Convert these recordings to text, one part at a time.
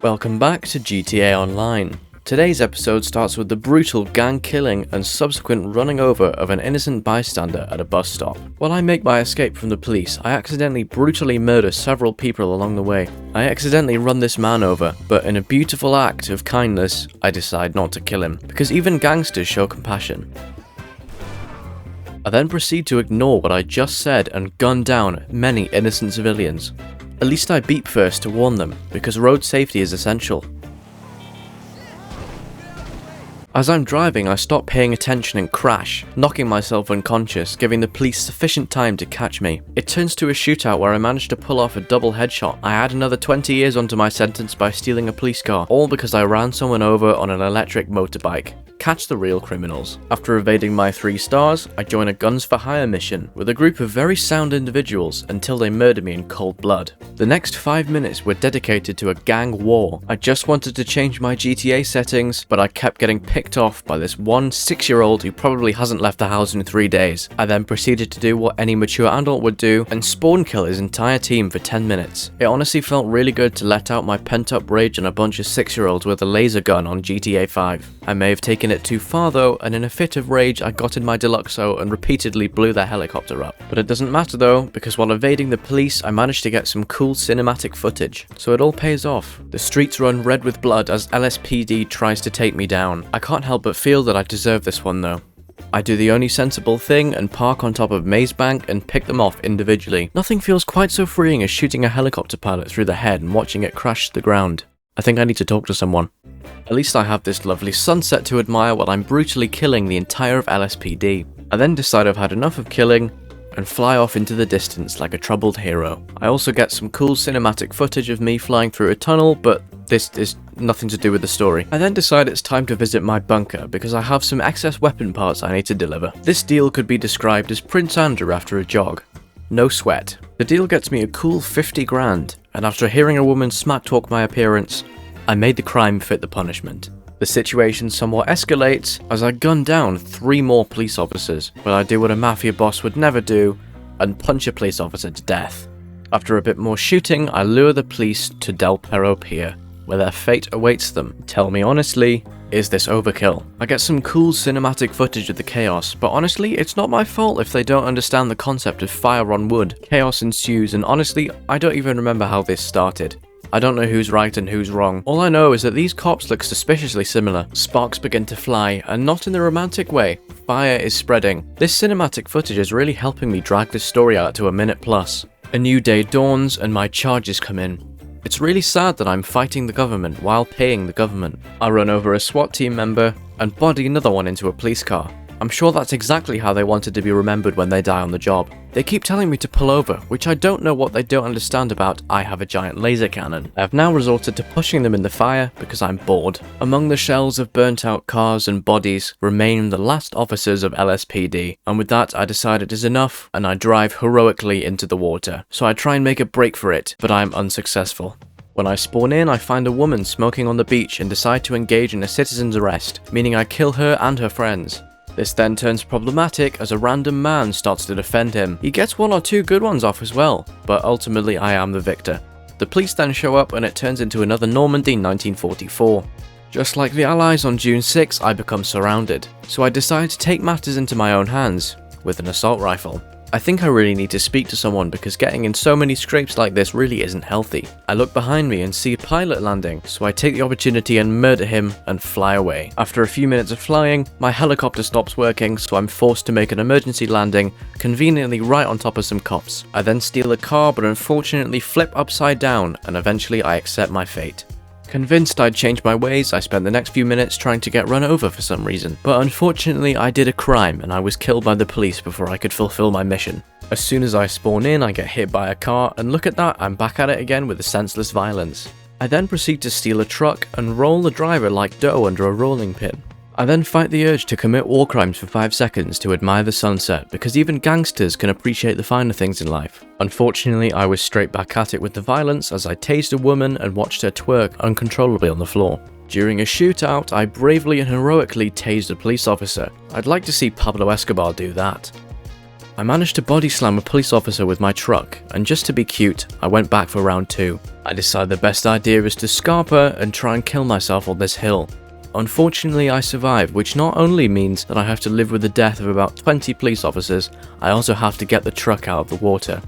Welcome back to GTA Online. Today's episode starts with the brutal gang killing and subsequent running over of an innocent bystander at a bus stop. While I make my escape from the police, I accidentally brutally murder several people along the way. I accidentally run this man over, but in a beautiful act of kindness, I decide not to kill him, because even gangsters show compassion. I then proceed to ignore what I just said and gun down many innocent civilians. At least I beep first to warn them, because road safety is essential. As I'm driving, I stop paying attention and crash, knocking myself unconscious, giving the police sufficient time to catch me. It turns to a shootout where I manage to pull off a double headshot. I add another 20 years onto my sentence by stealing a police car, all because I ran someone over on an electric motorbike. Catch the real criminals. After evading my 3 stars, I join a guns for hire mission with a group of very sound individuals until they murder me in cold blood. The next 5 minutes were dedicated to a gang war. I just wanted to change my GTA settings, but I kept getting picked off by this one 6-year-old who probably hasn't left the house in 3 days. I then proceeded to do what any mature adult would do and spawn kill his entire team for 10 minutes. It honestly felt really good to let out my pent-up rage on a bunch of 6-year-olds with a laser gun on GTA 5. I may have taken it too far though, and in a fit of rage I got in my Deluxo and repeatedly blew their helicopter up. But it doesn't matter though, because while evading the police I managed to get some cool cinematic footage, so it all pays off. The streets run red with blood as LSPD tries to take me down. I can't help but feel that I deserve this one though. I do the only sensible thing and park on top of Maze Bank and pick them off individually. Nothing feels quite so freeing as shooting a helicopter pilot through the head and watching it crash to the ground. I think I need to talk to someone. At least I have this lovely sunset to admire while I'm brutally killing the entire of LSPD. I then decide I've had enough of killing and fly off into the distance like a troubled hero. I also get some cool cinematic footage of me flying through a tunnel, but this is nothing to do with the story. I then decide it's time to visit my bunker because I have some excess weapon parts I need to deliver. This deal could be described as Prince Andrew after a jog. No sweat. The deal gets me a cool 50 grand, and after hearing a woman smack talk my appearance, I made the crime fit the punishment. The situation somewhat escalates as I gun down 3 more police officers, but I do what a mafia boss would never do and punch a police officer to death. After a bit more shooting, I lure the police to Del Perro Pier, where their fate awaits them. Tell me honestly, is this overkill? I get some cool cinematic footage of the chaos, but honestly, it's not my fault if they don't understand the concept of fire on wood. Chaos ensues, and honestly, I don't even remember how this started. I don't know who's right and who's wrong. All I know is that these cops look suspiciously similar. Sparks begin to fly, and not in the romantic way. Fire is spreading. This cinematic footage is really helping me drag this story out to a minute plus. A new day dawns, and my charges come in. It's really sad that I'm fighting the government while paying the government. I run over a SWAT team member and body another one into a police car. I'm sure that's exactly how they wanted to be remembered when they die on the job. They keep telling me to pull over, which I don't know what they don't understand about I have a giant laser cannon. I have now resorted to pushing them in the fire because I'm bored. Among the shells of burnt out cars and bodies remain the last officers of LSPD, and with that I decide it is enough and I drive heroically into the water. So I try and make a break for it, but I am unsuccessful. When I spawn in, I find a woman smoking on the beach and decide to engage in a citizen's arrest, meaning I kill her and her friends. This then turns problematic as a random man starts to defend him. He gets 1 or 2 good ones off as well, but ultimately I am the victor. The police then show up and it turns into another Normandy 1944. Just like the Allies on June 6, I become surrounded, so I decide to take matters into my own hands with an assault rifle. I think I really need to speak to someone because getting in so many scrapes like this really isn't healthy. I look behind me and see a pilot landing, so I take the opportunity and murder him and fly away. After a few minutes of flying, my helicopter stops working, so I'm forced to make an emergency landing, conveniently right on top of some cops. I then steal a car but unfortunately flip upside down, and eventually I accept my fate. Convinced I'd changed my ways, I spent the next few minutes trying to get run over for some reason, but unfortunately I did a crime and I was killed by the police before I could fulfill my mission. As soon as I spawn in, I get hit by a car, and look at that, I'm back at it again with the senseless violence. I then proceed to steal a truck and roll the driver like dough under a rolling pin. I then fight the urge to commit war crimes for 5 seconds to admire the sunset, because even gangsters can appreciate the finer things in life. Unfortunately, I was straight back at it with the violence as I tased a woman and watched her twerk uncontrollably on the floor. During a shootout, I bravely and heroically tased a police officer. I'd like to see Pablo Escobar do that. I managed to body slam a police officer with my truck, and just to be cute, I went back for round 2. I decided the best idea is to scarper and try and kill myself on this hill. Unfortunately, I survived, which not only means that I have to live with the death of about 20 police officers, I also have to get the truck out of the water.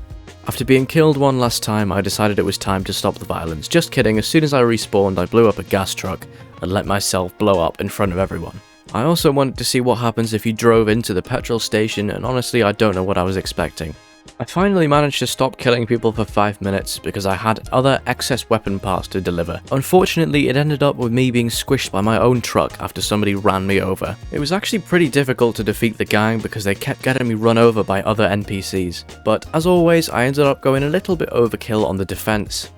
After being killed one last time, I decided it was time to stop the violence. Just kidding, as soon as I respawned, I blew up a gas truck and let myself blow up in front of everyone. I also wanted to see what happens if you drove into the petrol station, and honestly I don't know what I was expecting. I finally managed to stop killing people for 5 minutes because I had other excess weapon parts to deliver. Unfortunately, it ended up with me being squished by my own truck after somebody ran me over. It was actually pretty difficult to defeat the gang because they kept getting me run over by other NPCs. But as always, I ended up going a little bit overkill on the defense.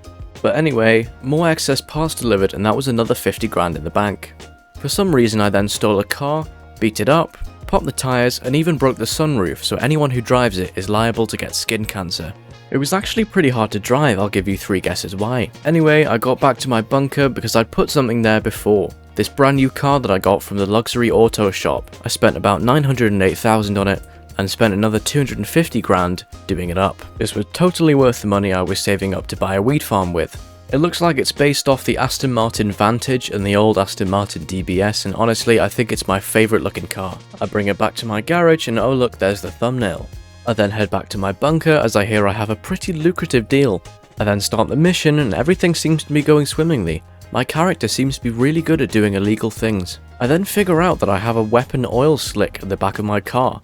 But anyway, more excess parts delivered, and that was another 50 grand in the bank. For some reason I then stole a car, beat it up, popped the tyres, and even broke the sunroof, so anyone who drives it is liable to get skin cancer. It was actually pretty hard to drive, I'll give you 3 guesses why. Anyway, I got back to my bunker because I'd put something there before. This brand new car that I got from the luxury auto shop. I spent about 908,000 on it, and spent another 250 grand doing it up. This was totally worth the money I was saving up to buy a wheat farm with. It looks like it's based off the Aston Martin Vantage and the old Aston Martin DBS, and honestly I think it's my favourite looking car. I bring it back to my garage and oh look, there's the thumbnail. I then head back to my bunker as I hear I have a pretty lucrative deal. I then start the mission and everything seems to be going swimmingly. My character seems to be really good at doing illegal things. I then figure out that I have a weapon oil slick at the back of my car.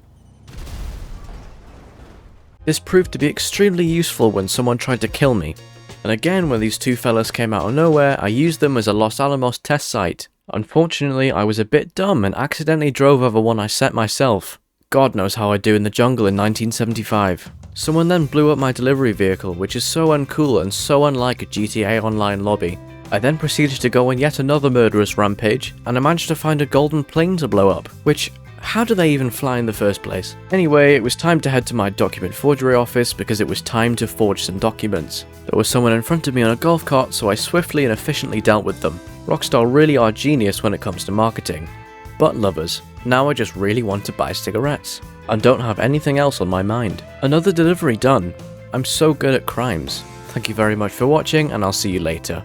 This proved to be extremely useful when someone tried to kill me. And again, when these 2 fellas came out of nowhere, I used them as a Los Alamos test site. Unfortunately, I was a bit dumb and accidentally drove over one I set myself. God knows how I'd do in the jungle in 1975. Someone then blew up my delivery vehicle, which is so uncool and so unlike a GTA Online lobby. I then proceeded to go on yet another murderous rampage, and I managed to find a golden plane to blow up, which, how do they even fly in the first place? Anyway, it was time to head to my document forgery office because it was time to forge some documents. There was someone in front of me on a golf cart, so I swiftly and efficiently dealt with them. Rockstar really are genius when it comes to marketing. But lovers, now I just really want to buy cigarettes, and don't have anything else on my mind. Another delivery done. I'm so good at crimes. Thank you very much for watching, and I'll see you later.